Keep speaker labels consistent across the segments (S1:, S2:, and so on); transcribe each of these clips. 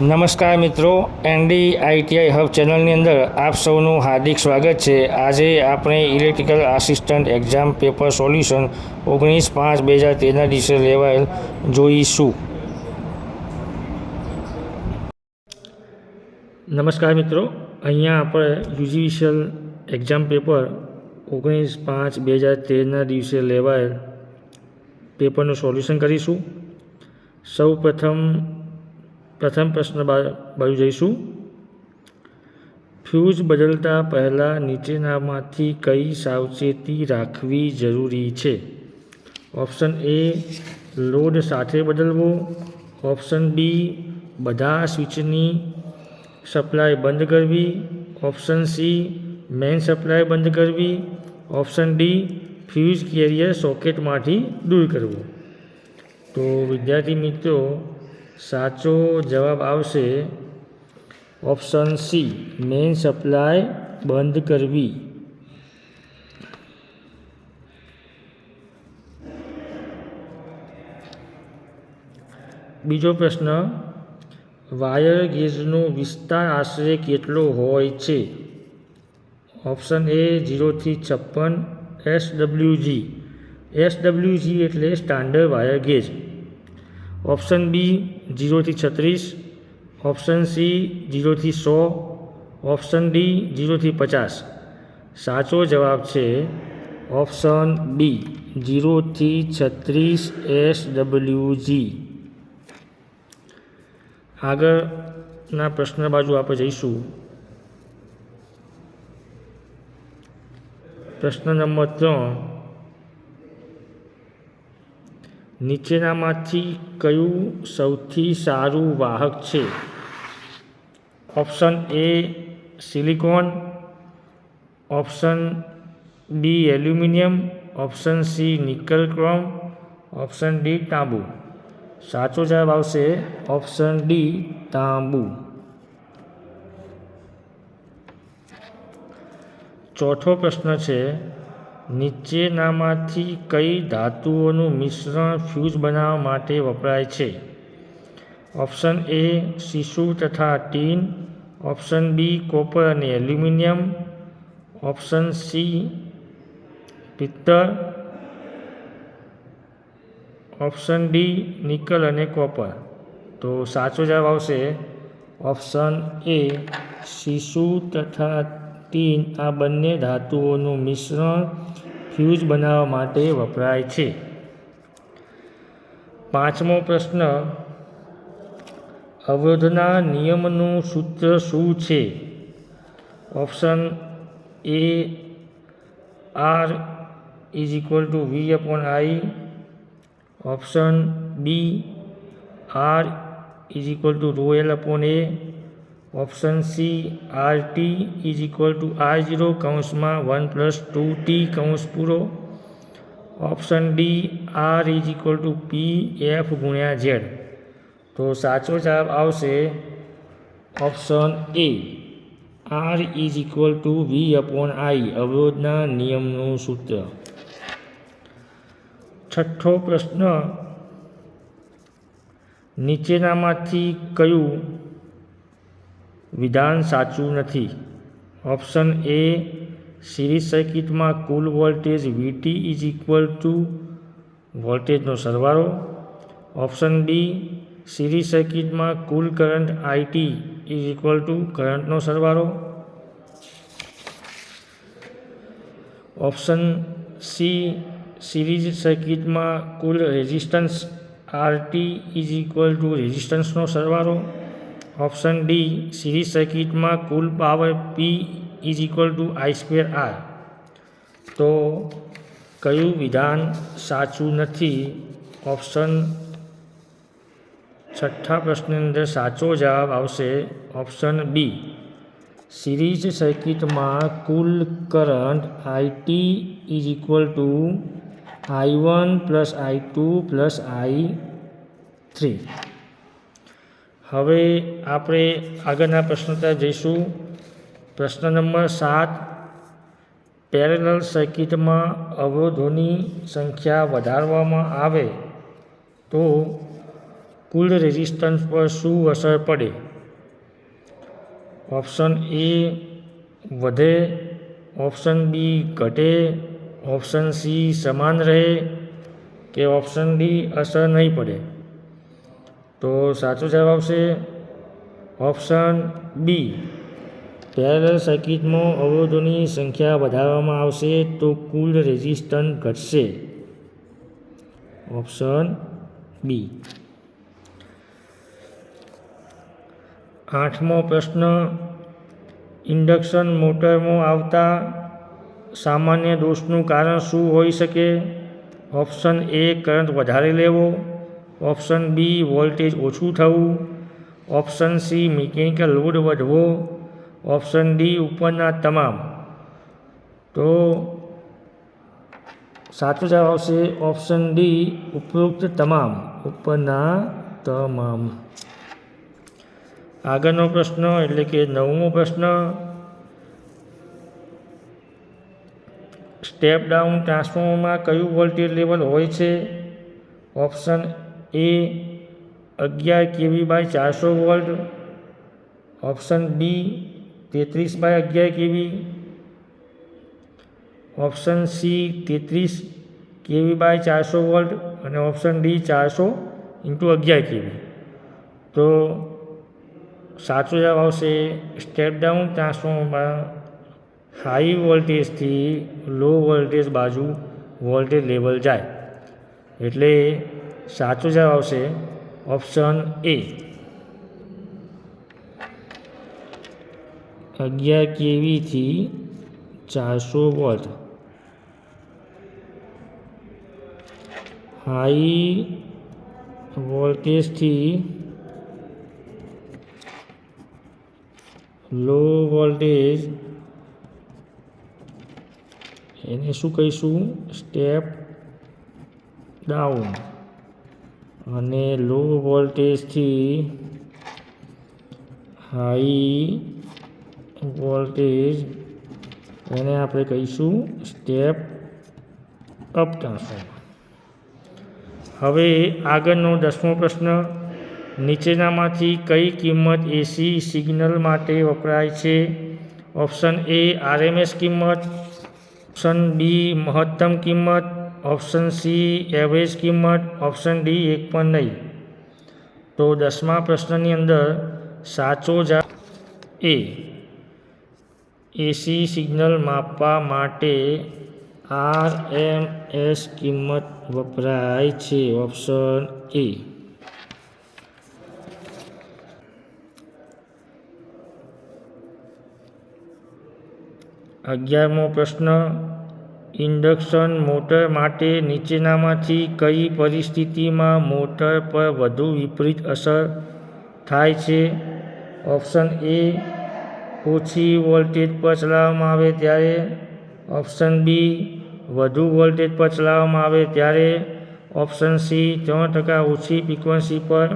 S1: નમસ્કાર મિત્રો, NDITI hub ચેનલની અંદર આપ સૌનું હાર્દિક સ્વાગત છે. આજે આપણે electrical assistant exam paper solution 19/5/2013ના દિવસે લેવાયેલ જોઈશું. નમસ્કાર મિત્રો, અહીંયા આપણે યુજીવીસીએલ એક્ઝામ પેપર 19/5/2013ના દિવસે લેવાયેલ પેપરનું સોલ્યુશન કરીશું. સૌ પ્રથમ પ્રશ્ન બાજુ જઈશું. ફ્યુઝ બદલતા પહેલાં નીચેનામાંથી કઈ સાવચેતી રાખવી જરૂરી છે? ઓપ્શન એ, લોડ સાથે બદલવો. ઓપ્શન બી, બધા સ્વિચની સપ્લાય બંધ કરવી. ઓપ્શન સી, મેઇન સપ્લાય બંધ કરવી. ઓપ્શન ડી, ફ્યુઝ કેરિયર સોકેટમાંથી દૂર કરવું. તો વિદ્યાર્થી મિત્રો, સાચો જવાબ આવશે ઓપ્શન સી, મેઇન સપ્લાય બંધ કરવી. બીજો પ્રશ્ન, વાયર ગેજનો વિસ્તાર આશરે કેટલો હોય છે? ઓપ્શન એ, 0 થી 56 SWG. SWG એટલે standard wire gauge. Option B, 0 થી 36. ઓપ્શન સી, 0 થી 100. ઓપ્શન ડી, 0 થી 50. સાચો જવાબ છે ઓપ્શન બી, 0 થી 36 SWG. આગળના પ્રશ્ન બાજુ આપણે જઈશું. પ્રશ્ન નંબર 3, નીચેનામાંથી કયું સૌથી સારું વાહક છે? Option A, silicon. Option B, aluminium. Option C, nickel chrome. Option D, તાંબુ. સાચો જવાબ આવશે ઓપ્શન ડી, તાંબુ. ચોથો પ્રશ્ન છે, નીચેનામાંથી કઈ ધાતુઓનું મિશ્રણ ફ્યુઝ બનાવવા માટે વપરાય છે? ઓપ્શન એ, સીસુ તથા ટીન. ઓપ્શન બી, કોપર અને એલ્યુમિનિયમ. ઓપ્શન સી, પિત્તળ. ઓપ્શન ડી, નિકલ અને કોપર. તો સાચો જવાબ આવશે ઓપ્શન એ, સીસુ તથા ટીન. આ બંને ધાતુઓનું મિશ્રણ ફ્યુઝ બનાવવા માટે વપરાય છે. પાંચમો પ્રશ્ન, અવરોધના નિયમનું સૂત્ર શું છે? Option A, R = V/I. Option B, R = ρl/A. Option C, RT = R0 (1+2T). Option D, R = PF/Z. તો સાચો જવાબ આવશે ઓપ્શન એ, R = V/I, અવરોધના નિયમનું સૂત્ર. છઠ્ઠો પ્રશ્ન, નીચેનામાંથી કયું વિધાન સાચું નથી? ઓપ્શન એ, સિરીઝ સર્કિટમાં કુલ વોલ્ટેજ VT = વોલ્ટેજનો સરવાળો. ઓપ્શન બી, સિરીઝ સર્કિટમાં કુલ કરંટ IT = કરંટનો સરવાળો. ઓપ્શન સી, સિરીઝ સર્કિટમાં કુલ રેઝિસ્ટન્સ RT = રેઝિસ્ટન્સનો સરવાળો. ઓપ્શન ડી, સિરીઝ સર્કિટમાં કુલ પાવર P = I²R. તો કયું વિધાન સાચું નથી? ઓપ્શન છઠ્ઠા પ્રશ્નની અંદર સાચો જવાબ આવશે ઓપ્શન બી, સિરીઝ સર્કિટમાં કુલ current IT = I1 + I2 + I3. હવે આપણે આગળના પ્રશ્ન તરફ જઈશું. પ્રશ્ન નંબર 7, પેરેલલ સર્કિટમાં અવરોધોની સંખ્યા વધારવામાં આવે તો કુલ રેઝિસ્ટન્સ પર શું અસર પડે? ઓપ્શન એ વધે, ઓપ્શન બી ઘટે, ઓપ્શન સી સમાન રહે કે ઓપ્શન ડી અસર નહીં પડે? તો સાચો જવાબ આવશે ઓપ્શન બી. પેરેલલ સર્કિટમાં અવરોધોની સંખ્યા વધારવામાં આવશે તો કુલ રેઝિસ્ટન્સ ઘટશે. Option B. 8મો પ્રશ્ન, ઇન્ડક્શન મોટરમાં આવતા સામાન્ય દોષનું કારણ શું હોઈ શકે? ઓપ્શન એ કરંટ વધારે લેવો, ઓપ્શન બી વોલ્ટેજ ઓછું થવું, ઓપ્શન સી મિકેનિકલ લોડ વધવો, ઓપ્શન ડી ઉપરના તમામ. તો સાચો જવાબ આવશે ઓપ્શન ડી ઉપરોક્ત તમામ, ઉપરના તમામ. આગળનો પ્રશ્ન એટલે કે 9મો પ્રશ્ન, સ્ટેપ ડાઉન ટ્રાન્સફોર્મરમાં કયું વોલ્ટેજ લેવલ હોય છે? Option A 11 kV/400 volt, option B 33/11 kV, option C 33 kV/400 volt અને ઓપ્શન ડી 400 × 11 kV. તો સાચો જવાબ આવશે સ્ટેપ ડાઉન ટ્રાન્સફોર્મરમાં હાઈ વોલ્ટેજથી લો વોલ્ટેજ બાજુ વોલ્ટેજ લેવલ જાય. એટલે સાચો જવાબ આવશે ઓપ્શન એ 11 kV થી 400 વોલ્ટ. હાઈ વોલ્ટેજથી લો વોલ્ટેજ એને શું કહીશું? Step down. અને લો વોલ્ટેજથી હાઈ વોલ્ટેજ એને આપણે કહીશું સ્ટેપ અપ ટ્રાન્સફોર્મર. હવે આગળનો 10મો પ્રશ્ન, નીચેનામાંથી કઈ કિંમત એસી સિગ્નલ માટે વપરાય છે? ઓપ્શન એ RMS કિંમત, ઓપ્શન બી મહત્તમ કિંમત, ઓપ્શન સી એવરેજ કિંમત, ઓપ્શન ડી એક પણ નહીં. તો 10મા પ્રશ્નની અંદર સાચો જવાબ એ એસી સિગ્નલ માપવા માટે RMS કિંમત વપરાય છે. ઓપ્શન એ. 11મો પ્રશ્ન, ઇન્ડક્શન મોટર માટે નીચેનામાંથી કઈ પરિસ્થિતિમાં મોટર પર વધુ વિપરીત અસર થાય છે? ઓપ્શન એ ઓછી વોલ્ટેજ પર ચલાવવામાં આવે ત્યારે, ઓપ્શન બી વધુ વોલ્ટેજ પર ચલાવવામાં આવે ત્યારે, ઓપ્શન સી 3% ઓછી ફ્રીક્વન્સી પર,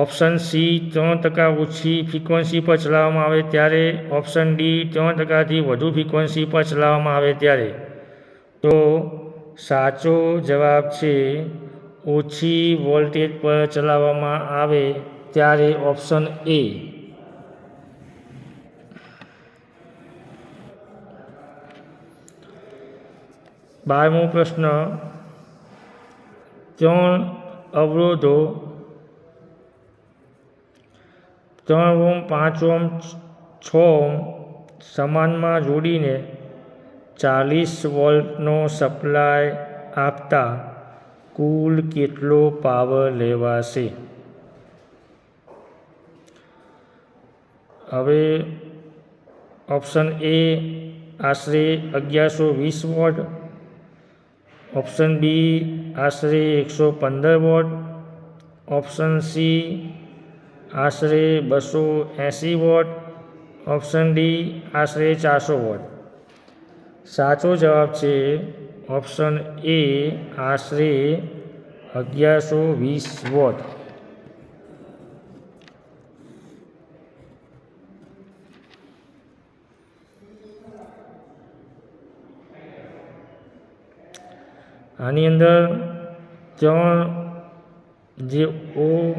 S1: ઓપ્શન સી 3% ઓછી ફ્રીક્વન્સી પર ચલાવવામાં આવે ત્યારે, ઓપ્શન ડી 3%થી વધુ ફ્રીક્વન્સી પર ચલાવવામાં આવે ત્યારે. તો સાચો જવાબ છે ઓછી વોલ્ટેજ પર ચલાવવામાં આવે ત્યારે, ઓપ્શન એ. 12મો પ્રશ્ન, 3 અવરોધો 3 ઓહ્મ, 5 ઓહ્મ, 6 ઓહ્મ સમાંતરમાં જોડીને 40 વોલ્ટનો સપ્લાય આપતા કુલ કેટલો પાવર લેવાશે? હવે ઓપ્શન એ આશરે 1120 વોટ, ઓપ્શન બી આશરે 115 વોટ, ઓપ્શન સી આશરે 280 વોટ, ઓપ્શન ડી આશરે 400 વોટ. સાચો જવાબ છે ઓપ્શન એ આશરે 1120 વોટ. આની અંદર 3 જે ઓહ્મ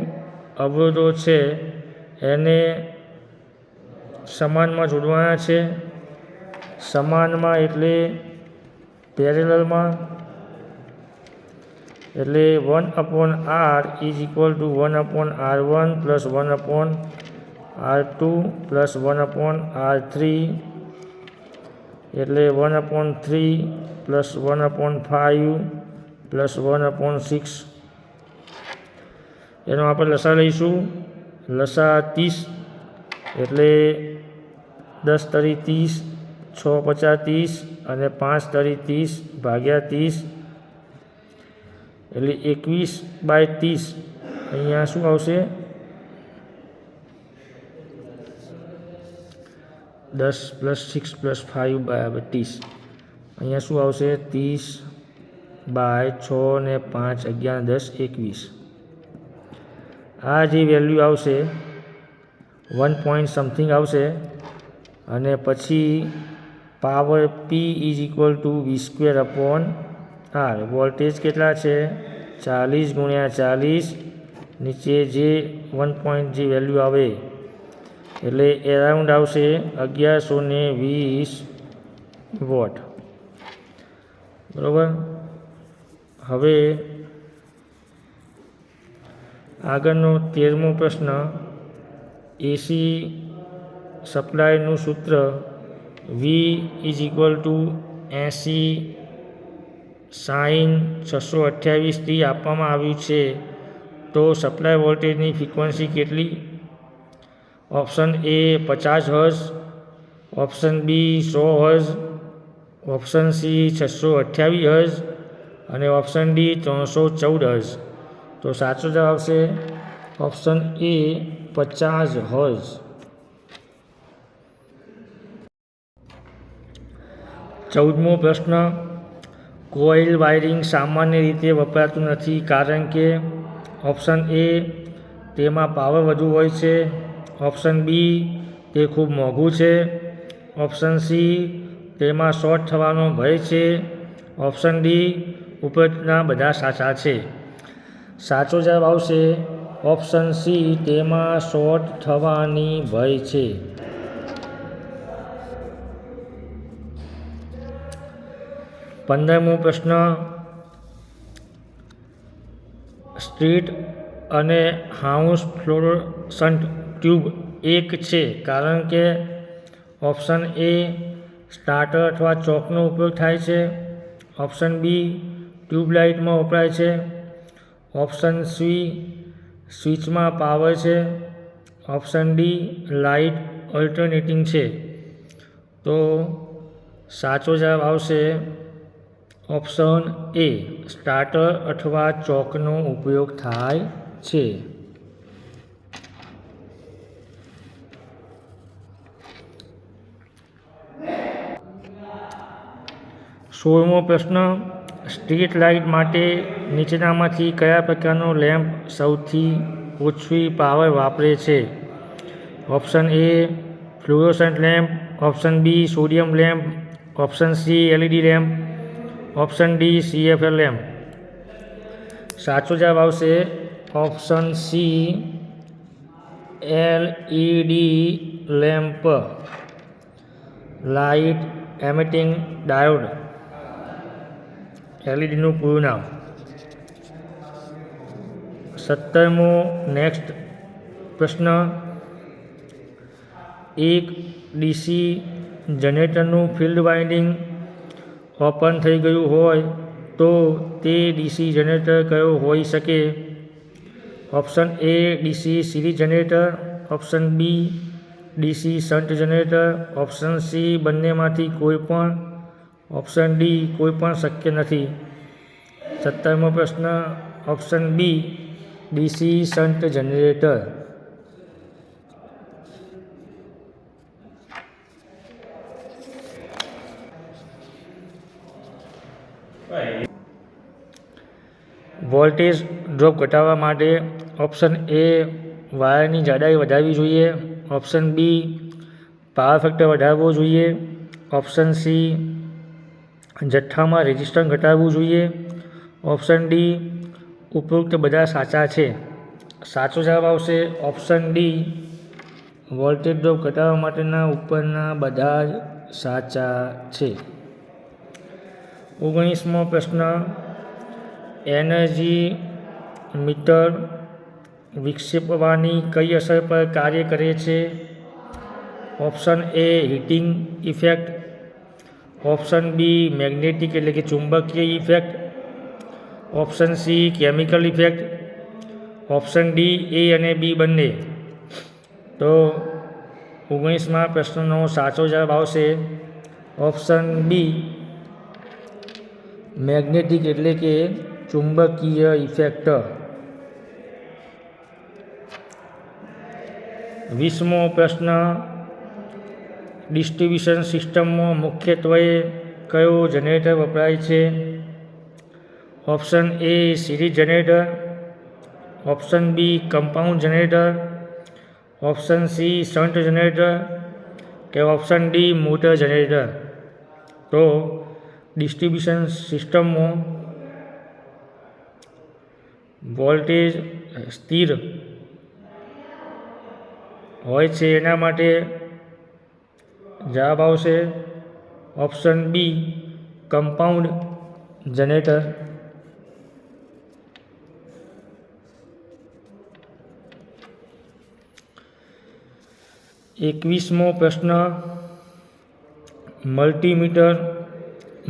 S1: અવરોધો છે એને સમાનમાં જોડવાના છે. સમાનમાં એટલે પેરેલલમાં, એટલે 1/r is equal two 1/r1 plus 1/r2 plus 1/r3 એટલે 1/3 પ્લસ 1/5 પ્લસ 1/6. એનો આપણે લસા લઈશું. લસા 30 એટલે 10 તરી 30, 6 50 30 અને 5 તરી 30 ભાગ્યા 30 એટલે 21/30. અહીંયા શું આવશે? 10 પ્લસ 6 પ્લસ 5 બરાબર 30. અહીંયા શું આવશે? 30/6 ને 5 11 10 21. આ જે વેલ્યુ આવશે 1 પોઈન્ટ સમથિંગ આવશે. અને પછી power P is equal two V²/R. Voltage કેટલા છે? 40 × 40. નીચે જે 1 પોઈન્ટ જે વેલ્યુ આવે એટલે એરાઉન્ડ આવશે 1120 વોટ. બરાબર. હવે આગળનો 13મો પ્રશ્ન. એસી સપ્લાયનું સૂત્ર V is equal two 80sin628 થી આપવામાં આવ્યું છે. તો સપ્લાય વોલ્ટેજની ફ્રિકવન્સી કેટલી? Option A 50 hertz, option B 100 hertz, option C 628 hertz અને ઓપ્શન D 314 હર્ટ્ઝ. તો સાચો જવાબ આવશે ઓપ્શન A 50 હર્ટ્ઝ. 14મો પ્રશ્ન. કોઇલ વાયરિંગ સામાન્ય રીતે વપરાતું નથી કારણ કે ઓપ્શન A તેમાં પાવર વધુ હોય છે, ઓપ્શન B તે ખૂબ મોંઘું છે, ઓપ્શન C તેમાં શોર્ટ થવાનો ભય છે, ઓપ્શન D ઉપરના બધા સાચા છે. સાચો જવાબ આવશે ઓપ્શન C તેમાં શોર્ટ થવાની ભય છે. 15મો પ્રશ્ન. સ્ટ્રીટ અને હાઉસ ફ્લોરોસન્ટ ટ્યુબ એક છે કારણ કે ઓપ્શન A સ્ટાર્ટર અથવા ચોકનો ઉપયોગ થાય છે, ઓપ્શન B ટ્યુબલાઇટમાં વપરાય છે, ઓપ્શન C સ્વિચમાં પાવર છે, ઓપ્શન D લાઇટ ઓલ્ટરનેટિંગ છે. તો સાચો જવાબ આવશે ઓપ્શન A સ્ટાર્ટર અથવા ચોકનો ઉપયોગ થાય છે. 16મો પ્રશ્ન. સ્ટ્રીટ લાઇટ માટે નીચેનામાંથી કયા પ્રકારનો લેમ્પ સૌથી ઓછી પાવર વાપરે છે? Option A fluorescent lamp, option B sodium lamp, option C LED lamp, option D CFL lamp. સાચો જવાબ આવશે option C LED lamp, light emitting diode, LEDનું પૂરું નામ. 17મો નેક્સ્ટ પ્રશ્ન. એક DC જનરેટરનું ફિલ્ડ વાઇન્ડિંગ ઓપન થઈ ગયું હોય તો તે DC જનરેટર કયો હોઈ શકે? Option A DC series generator, option B DC shunt generator, option C બંનેમાંથી કોઈ પણ, ઓપ્શન D કોઈ પણ શક્ય નથી. 17મો પ્રશ્ન. Option B DC shunt generator. Voltage drop ઘટાડવા માટે ઓપ્શન A વાયરની જાડાઈ વધારવી જોઈએ, ઓપ્શન B પાવર ફેક્ટર વધારવો જોઈએ, ઓપ્શન C જથ્થામાં રેઝિસ્ટન્સ ઘટાડવું જોઈએ, ઓપ્શન D ઉપરોક્ત બધા સાચા છે. સાચો જવાબ આવશે ઓપ્શન D વોલ્ટેજ ડ્રોપ ઘટાડવા માટેના ઉપરના બધા જ સાચા છે. 19મો પ્રશ્ન, એનર્જી મીટર વિક્ષેપવાની કઈ અસર પર કાર્ય કરે છે? Option A heating effect, option B magnetic એટલે કે ચુંબકીય effect, option C chemical effect, option D A અને બી બંને. તો 19મા પ્રશ્નનો સાચો જવાબ આવશે ઓપ્શન બી મેગ્નેટિક એટલે કે ચુંબકીય ઇફેક્ટ. 20મો પ્રશ્ન, ડિસ્ટ્રિબ્યુશન સિસ્ટમમાં મુખ્યત્વે કયો જનરેટર વપરાય છે? Option A series generator, option B compound generator, option C shunt generator કે ઓપ્શન ડી મોટર જનરેટર. તો ડિસ્ટ્રિબ્યુશન સિસ્ટમમાં વોલ્ટેજ સ્થિર હોય છે એના માટે જવાબ આવશે ઓપ્શન બી કમ્પાઉન્ડ જનરેટર. 21મો પ્રશ્ન, મલ્ટીમીટર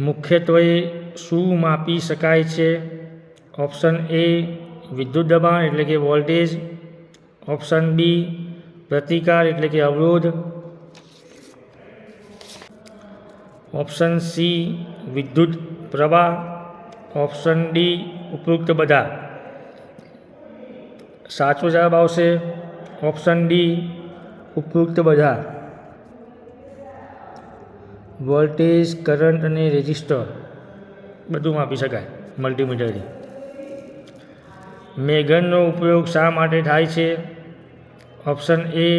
S1: મુખ્યત્વે શું માપી શકાય છે? ઓપ્શન એ વિદ્યુત દબાણ એટલે કે વોલ્ટેજ, ઓપ્શન બી પ્રતિકાર એટલે કે અવરોધ, ઓપ્શન સી વિદ્યુત પ્રવાહ, ઓપ્શન ડી ઉપરોક્ત બધા. સાચો જવાબ આવશે ઓપ્શન ડી ઉપરોક્ત બધા. વોલ્ટેજ, કરંટ અને રેઝિસ્ટર બધું માપી શકાય મલ્ટીમીટરથી. મેગનનો ઉપયોગ શા માટે થાય છે? ઓપ્શન એ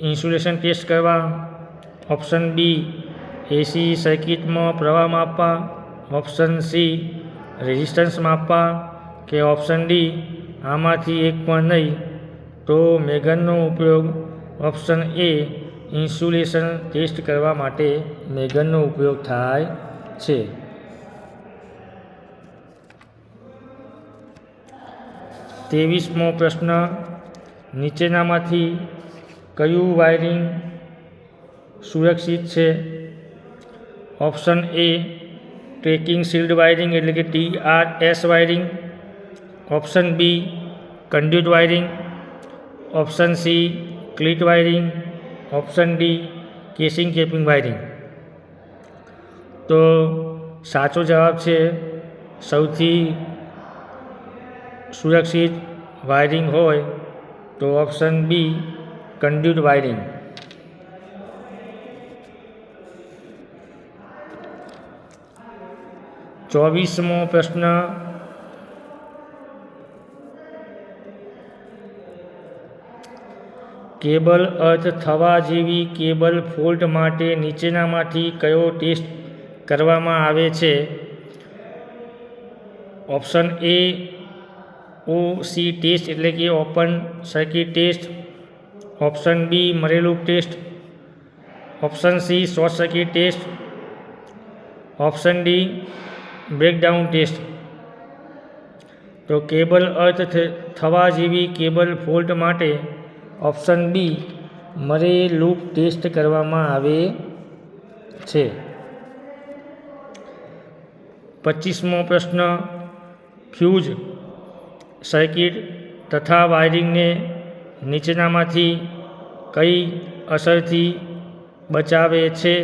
S1: ઇન્સ્યુલેશન ટેસ્ટ કરવા, ઓપ્શન બી એસી સર્કિટમાં પ્રવાહ માપવા, ઓપ્શન સી રેઝિસ્ટન્સ માપવા કે ઓપ્શન ડી આમાંથી એક પણ નહીં. તો મેગનનો ઉપયોગ ઓપ્શન એ ઇન્સ્યુલેશન ટેસ્ટ કરવા માટે મેગનનો ઉપયોગ થાય છે. 23મો પ્રશ્ન, નીચેનામાંથી કયું વાયરિંગ સુરક્ષિત છે? Option A tracking shield wiring એટલે કે TRS wiring, option B conduit wiring, option C cleat wiring, option D casing capping wiring. તો સાચો જવાબ છે સૌથી સુરક્ષિત વાયરિંગ હોય તો ઓપ્શન બી કન્ડ્યુટ વાયરિંગ. 24મો પ્રશ્ન, કેબલ અર્થ થવા જેવી કેબલ ફોલ્ટ માટે નીચેનામાંથી કયો ટેસ્ટ કરવામાં આવે છે? ઓપ્શન એ ઓસી ટેસ્ટ એટલે કે open circuit test, option B Murray loop test, option C short circuit test, option D breakdown test. તો કેબલ અર્થ થવા જેવી કેબલ ફોલ્ટ માટે ઓપ્શન બી મરેલુપ ટેસ્ટ કરવામાં આવે છે. 25મો પ્રશ્ન, ફ્યુઝ સર્કિટ તથા વાયરિંગને નીચેનામાંથી કઈ અસરથી બચાવે છે?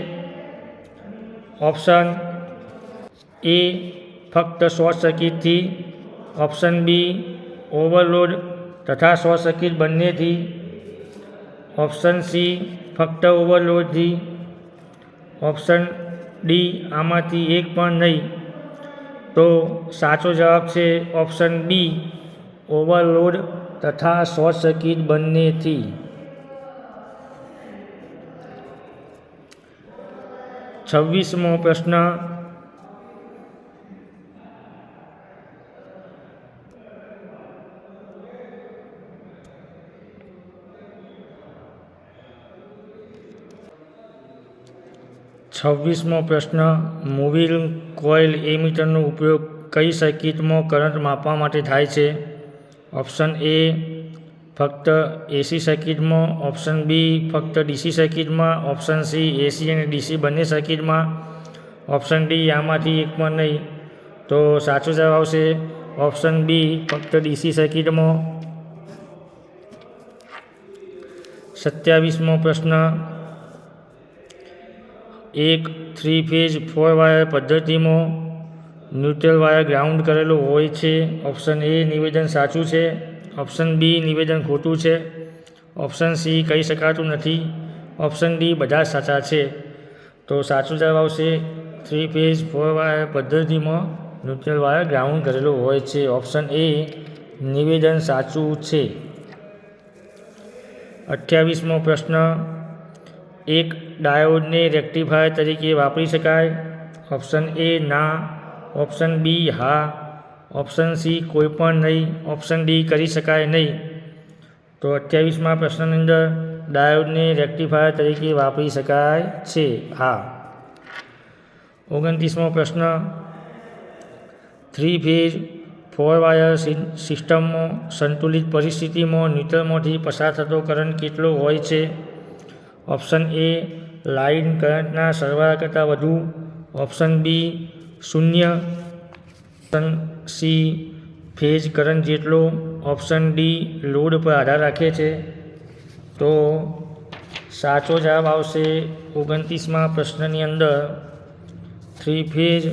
S1: ઓપ્શન એ ફક્ત શોર્ટ સર્કિટથી, ઓપ્શન બી ઓવરલોડ તથા શોર્ટ સર્કિટ બંનેથી, ઓપ્શન સી ફક્ત ઓવરલોડથી, ઓપ્શન ડી આમાંથી એક પણ નહીં. તો સાચો જવાબ છે ઓપ્શન બી ઓવરલોડ તથા શોર્ટ સર્કિટ બંનેથી. 26મો પ્રશ્ન, 26મો પ્રશ્ન, મૂવિંગ કોઇલ એમીટરનો ઉપયોગ કઈ સર્કિટમાં કરંટ માપવા માટે થાય છે? ઓપ્શન એ ફક્ત એસી સર્કિટમાં, ઓપ્શન બી ફક્ત ડીસી સર્કિટમાં, ઓપ્શન સી એસી અને ડીસી બંને સર્કિટમાં, ઓપ્શન ડી આમાંથી એક પણ નહીં. તો સાચો જવાબ આવશે ઓપ્શન બી ફક્ત ડીસી સર્કિટમાં. 27મો પ્રશ્ન, એક 3 ફેઝ 4 વાયર પદ્ધતિમાં ન્યુટ્રલ વાયર ગ્રાઉન્ડ કરેલો હોય છે. ઓપ્શન એ નિવેદન સાચું છે, ઓપ્શન બી નિવેદન ખોટું છે, ઓપ્શન સી કહી શકાતું નથી, ઓપ્શન ડી બધા સાચા છે. તો સાચો જવાબ આવશે 3 ફેઝ 4 વાયર પદ્ધતિમાં ન્યુટ્રલ વાયર ગ્રાઉન્ડ કરેલો હોય છે. ઓપ્શન એ નિવેદન સાચું છે. 28મો પ્રશ્ન, એક ડાયોડને રેક્ટિફાયર તરીકે વાપરી શકાય? ઓપ્શન એ ના, ઓપ્શન બી હા, ઓપ્શન સી કોઈ પણ નહીં, ઓપ્શન ડી કરી શકાય નહીં. તો 28મા પ્રશ્નની અંદર ડાયોડને રેક્ટિફાયર તરીકે વાપરી શકાય છે, હા. 29મો પ્રશ્ન, 3 ફેઝ 4 વાયર સિસ્ટમમાં સંતુલિત પરિસ્થિતિમાં ન્યુટ્રલમાંથી પસાર થતો કરંટ કેટલો હોય છે? ઓપ્શન એ લાઇન કરંટના સરવાળા કરતાં વધુ, option B 0, option C phase current જેટલો, ઓપ્શન ડી લોડ પર આધાર રાખે છે. તો સાચો જવાબ આવશે 29મા પ્રશ્નની અંદર 3 ફેઝ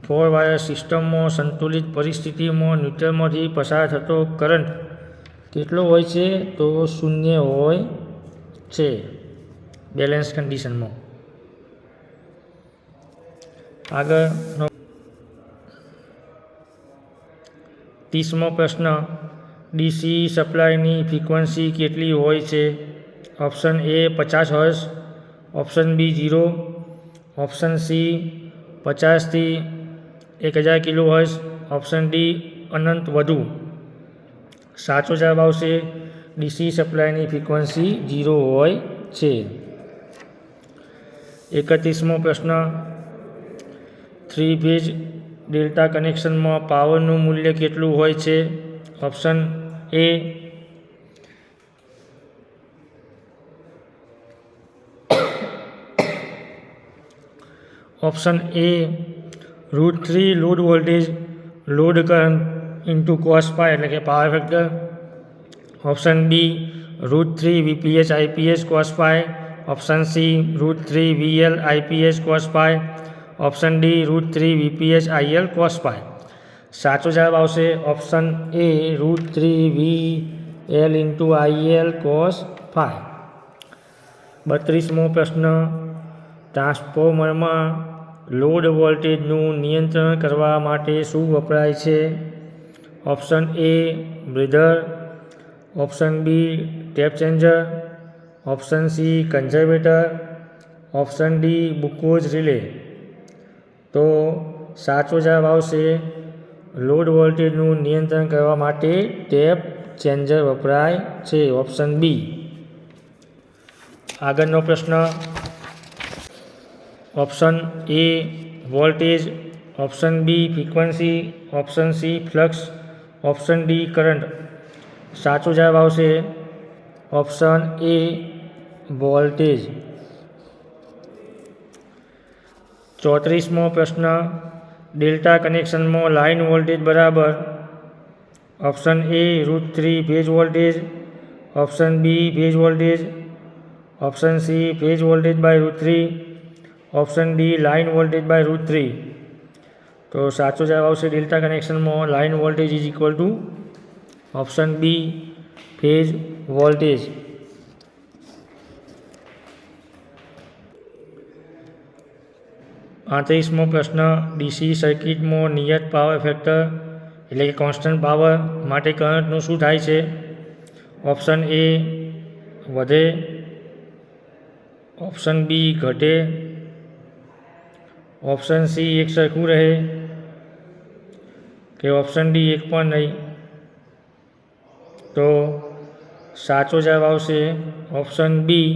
S1: 4 વાયર સિસ્ટમમાં સંતુલિત પરિસ્થિતિમાં ન્યુટ્રલમાંથી પસાર થતો કરંટ કેટલો હોય છે? તો 0 હોય છે બેલેન્સ કન્ડિશનમાં. આગળનો 30મો પ્રશ્ન, ડીસી સપ્લાયની ફ્રીક્વન્સી કેટલી હોય છે? Option A 50 hertz, option B 0, option C 50થી 1000 કિલો હર્ટ્ઝ, ઓપ્શન ડી અનંત વધુ. સાચો જવાબ આવશે ડીસી સપ્લાયની ફ્રીક્વન્સી 0 હોય છે. 31મો પ્રશ્ન, 3 ફેઝ ડેલ્ટા કનેક્શનમાં પાવરનું મૂલ્ય કેટલું હોય છે? Option A √3 load voltage load current into cos π એટલે કે power factor, option B √3 VPH IPH cos π, option C √3 VL IPH cos π, option D √3 VPH IL cos π. સાચો જવાબ આવશે option A √3 VL into IL cos π. 32મો પ્રશ્ન, ટ્રાન્સફોર્મરમાં load વોલ્ટેજનું નિયંત્રણ કરવા માટે શું વપરાય છે? Option A breather, option B tap changer, option C conservator, option D Buchholz relay. તો સાચો જવાબ આવશે લોડ વોલ્ટેજનું નિયંત્રણ કરવા માટે ટેપ ચેન્જર વપરાય છે, ઓપ્શન બી. આગળનો પ્રશ્ન, option A voltage, option B frequency, option C flux, option D current. સાચો જવાબ આવશે ઓપ્શન એ વોલ્ટેજ. 34મો પ્રશ્ન, ડેલ્ટા કનેક્શનમાં લાઇન વોલ્ટેજ બરાબર option A √3 phase voltage, option B phase voltage, option C phase voltage by √3, option D line voltage by √3. તો સાચો જવાબ આવશે ડેલ્ટા કનેક્શનમાં line voltage is equal to option B phase voltage. 35મો પ્રશ્ન, DC સર્કિટમાં નિયત પાવર ફેક્ટર એટલે કે કોન્સ્ટન્ટ પાવર માટે કરંટનું શું થાય છે? ઓપ્શન એ વધે, ઓપ્શન બી ઘટે, ઓપ્શન સી એક સરખું રહે કે ઓપ્શન ડી એક પણ નહીં. તો સાચો જવાબ આવશે ઓપ્શન બી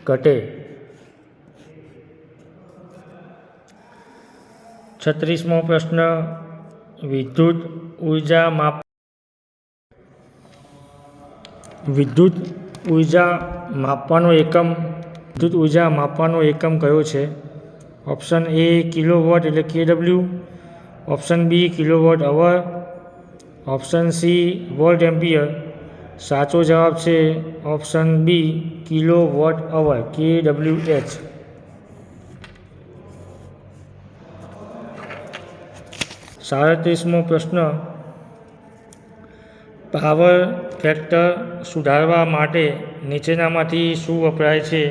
S1: ઘટે. 36મો પ્રશ્ન, વિદ્યુત ઉર્જા માપવાનો એકમ કયો છે? ઓપ્શન એ કિલોવોટ એટલે KW, option B kilowatt hour, option C volt ampere. સાચો જવાબ છે option B kilowatt hour KWH. 37મો પ્રશ્ન, પાવર ફેક્ટર સુધારવા માટે નીચેનામાંથી શું વપરાય છે?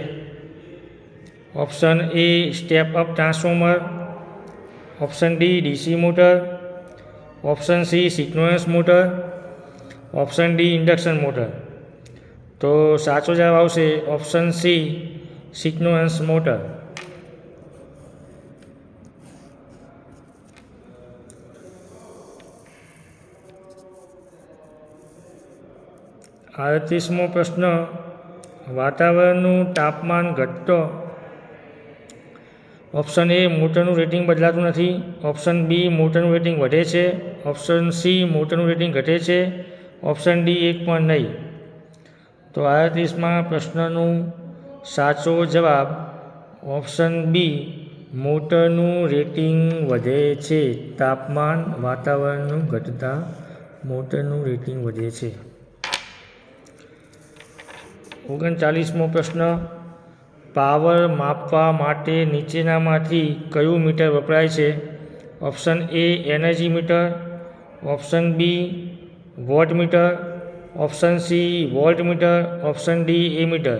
S1: Option A step up transformer, option D DC motor, option C sequence motor, option D induction motor. તો સાચો જવાબ આવશે ઓપ્શન સી સિક્વન્સ મોટર. 38મો પ્રશ્ન, વાતાવરણનું તાપમાન ઘટતો. ઓપ્શન એ મોટરનું રેટિંગ બદલાતું નથી, ઓપ્શન બી મોટરનું રેટિંગ વધે છે, ઓપ્શન સી મોટરનું રેટિંગ ઘટે છે, ઓપ્શન ડી એક પણ નહીં. તો 38મા પ્રશ્નનું સાચો જવાબ ઓપ્શન બી મોટરનું રેટિંગ વધે છે. તાપમાન વાતાવરણનું ઘટતા મોટરનું રેટિંગ વધે છે. 39મો પ્રશ્ન, પાવર માપવા માટે નીચેનામાંથી કયું મીટર વપરાય છે? Option A energy meter, option B watt meter, option C volt meter, option D A meter.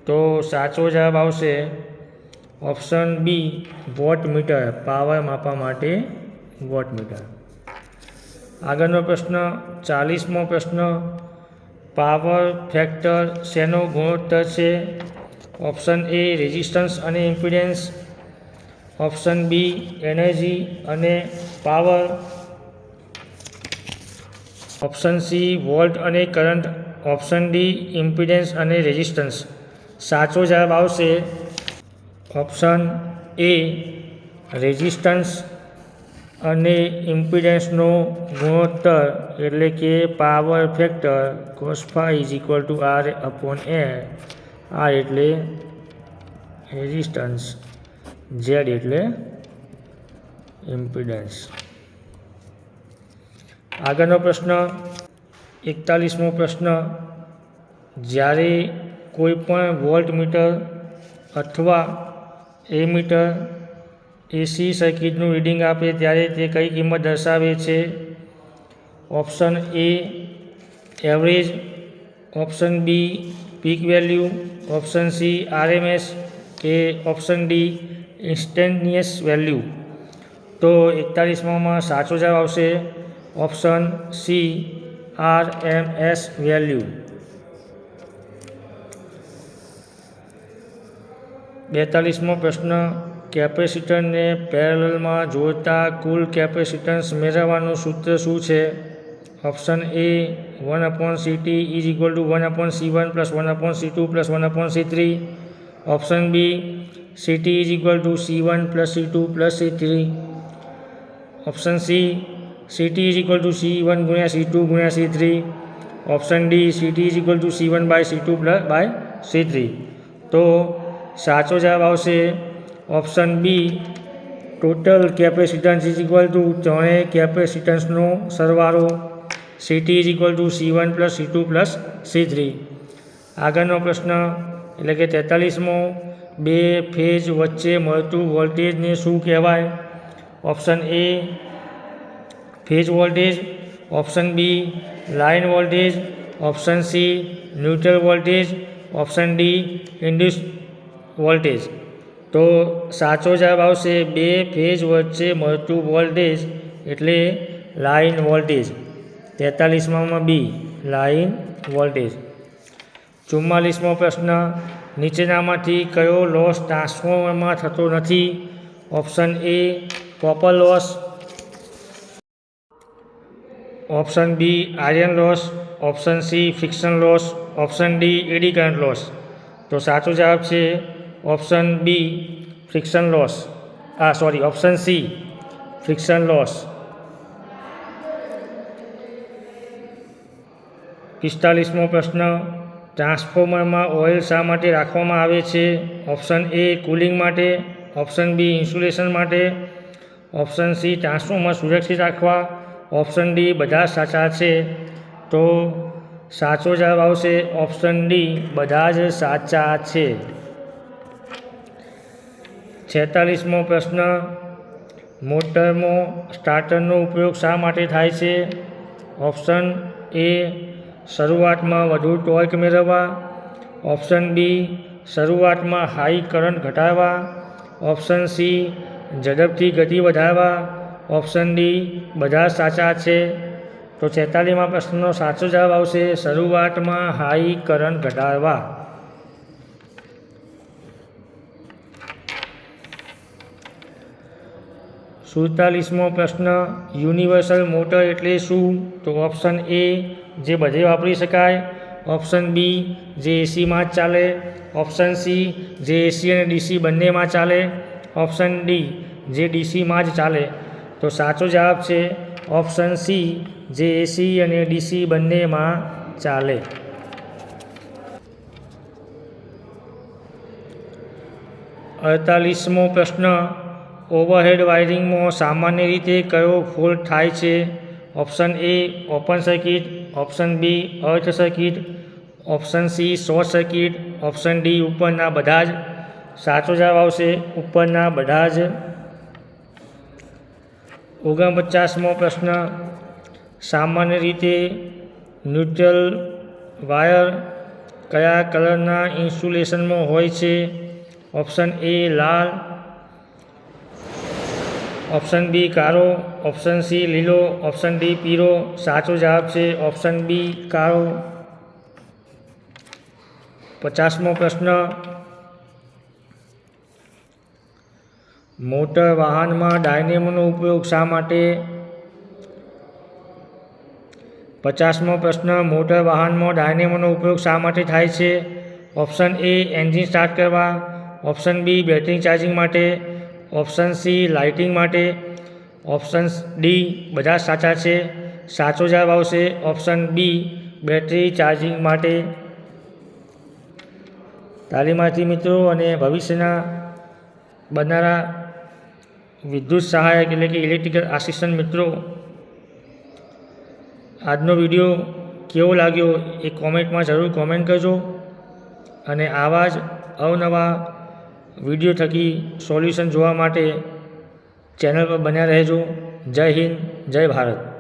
S1: તો સાચો જવાબ આવશે option B watt meter. Power માપવા માટે વોટ મીટર. આગળનો પ્રશ્ન 40મો પ્રશ્ન, પાવર ફેક્ટર શેનો ગુણોત્તર છે? ઓપ્શન એ રેઝિસ્ટન્સ અને ઇમ્પિડન્સ, ઓપ્શન બી એનર્જી અને પાવર, ઓપ્શન સી વોલ્ટ અને કરંટ, ઓપ્શન ડી ઇમ્પિડન્સ અને રેઝિસ્ટન્સ. સાચો જવાબ આવશે ઓપ્શન એ રેઝિસ્ટન્સ અને ઇમ્પિડન્સનો ગુણોત્તર એટલે કે power factor cos phi = R/N. R એટલે રેઝિસ્ટન્સ, Z એટલે ઇમ્પિડન્સ. આગળનો પ્રશ્ન 41મો પ્રશ્ન, જ્યારે કોઈ પણ વોલ્ટમીટર અથવા એમીટર એસી સર્કિટનું રીડિંગ આપે ત્યારે તે કઈ કિંમત દર્શાવે છે? Option A average, option B peak value, option C RMS કે ઓપ્શન ડી ઇન્સ્ટન્ટેનિયસ વેલ્યુ. તો 41માં સાચો જવાબ આવશે ઓપ્શન સી RMS વેલ્યુ. 42મો પ્રશ્ન, કેપેસિટરને પેરેલલમાં જોડતા કુલ કેપેસિટન્સ મેળવવાનું સૂત્ર શું છે? Option A 1/CT = 1/C1 + 1/C2 + 1/C3, option B CT = C1 + C2 + C3, option C CT = C1 × C2 × C3, option D CT = C1/C2/C3. તો સાચો જવાબ આવશે ઓપ્શન બી ટોટલ કેપેસિટન્સ = ત્રણેય કેપેસિટન્સનો સરવાળો, CT = C1 + C2 + C3. આગળનો પ્રશ્ન એટલે કે 43મો, બે ફેઝ વચ્ચે મળતું વોલ્ટેજને શું કહેવાય? Option A phase voltage, option B line voltage, option C neutral voltage, option D induce voltage. તો સાચો જવાબ આવશે બે ફેઝ વચ્ચે મળતું વોલ્ટેજ એટલે લાઇન વોલ્ટેજ. 43માં બી લાઇન વોલ્ટેજ. 44મો પ્રશ્ન, નીચેનામાંથી કયો લોસ ટ્રાન્સફોર્મરમાં થતો નથી? Option A copper loss, option B iron loss, option C friction loss, option D eddy current loss. તો સાચો જવાબ છે option B friction loss, option C friction loss. 45મો પ્રશ્ન, ટ્રાન્સફોર્મરમાં ઓઇલ શા માટે રાખવામાં આવે છે? ઓપ્શન એ કુલિંગ માટે, ઓપ્શન બી ઇન્સ્યુલેશન માટે, ઓપ્શન સી ટ્રાન્સફોર્મર સુરક્ષિત રાખવા, ઓપ્શન ડી બધા સાચા છે. તો સાચો જવાબ આવશે ઓપ્શન ડી બધા જ સાચા છે. 46મો પ્રશ્ન, મોટરમાં સ્ટાર્ટરનો ઉપયોગ શા માટે થાય છે? ઓપ્શન એ શરૂઆતમાં વધુ ટોર્ક મેળવવા, ઓપ્શન બી શરૂઆતમાં હાઈ કરંટ ઘટાડવા, ઓપ્શન સી ઝડપથી ગતિ વધારવા, ઓપ્શન ડી બધા સાચા છે. તો 46મા પ્રશ્નનો સાચો જવાબ આવશે શરૂઆતમાં હાઈ કરંટ ઘટાડવા. 47મો પ્રશ્ન, યુનિવર્સલ મોટર એટલે શું? તો ઓપ્શન એ જે બધે વાપરી શકાય, ઓપ્શન બી જે એસીમાં જ ચાલે, ઓપ્શન સી જે એસી અને ડીસી બંનેમાં ચાલે, ઓપ્શન ડી જે ડીસીમાં જ ચાલે. તો સાચો જવાબ છે ઓપ્શન સી જે એસી અને ડીસી બંનેમાં ચાલે. 48મો પ્રશ્ન, ઓવરહેડ વાયરિંગમાં સામાન્ય રીતે કયો ફોલ્ટ થાય છે? Option A open circuit, option B earth circuit, option C short circuit, option D ઉપરના બધા જ. સાચો જવાબ આવશે ઉપરના બધા જ. 49મો પ્રશ્ન, સામાન્ય રીતે ન્યુટ્રલ વાયર કયા કલરના ઇન્સ્યુલેશનમાં હોય છે? ઓપ્શન એ લાલ, ઓપ્શન બી કાળો, ઓપ્શન સી લીલો, ઓપ્શન ડી પીળો. સાચો જવાબ છે ઓપ્શન બી કાળો. 50મો પ્રશ્ન, મોટર વાહનમાં ડાયનેમોનો ઉપયોગ શા માટે? 50મો પ્રશ્ન, મોટર વાહનમાં ડાયનેમોનો ઉપયોગ શા માટે થાય છે? ઓપ્શન એ એન્જિન સ્ટાર્ટ કરવા, ઓપ્શન બી બેટરી ચાર્જિંગ માટે, ઓપ્શન સી લાઇટિંગ માટે, ઓપ્શન ડી બધા સાચા છે. સાચો જવાબ આવશે ઓપ્શન બી બેટરી ચાર્જિંગ માટે. તાલીમાર્થી મિત્રો અને ભવિષ્યના બનનારા વિદ્યુત સહાયક એટલે કે ઇલેક્ટ્રિકલ આસિસ્ટન્ટ મિત્રો, આજનો વિડીયો કેવો લાગ્યો એ કોમેન્ટમાં જરૂર કોમેન્ટ કરજો અને આવા જ અવનવા વિડીયો થકી સોલ્યુશન જોવા માટે ચેનલ પર બન્યા રહેજો. જય હિન્દ, જય ભારત.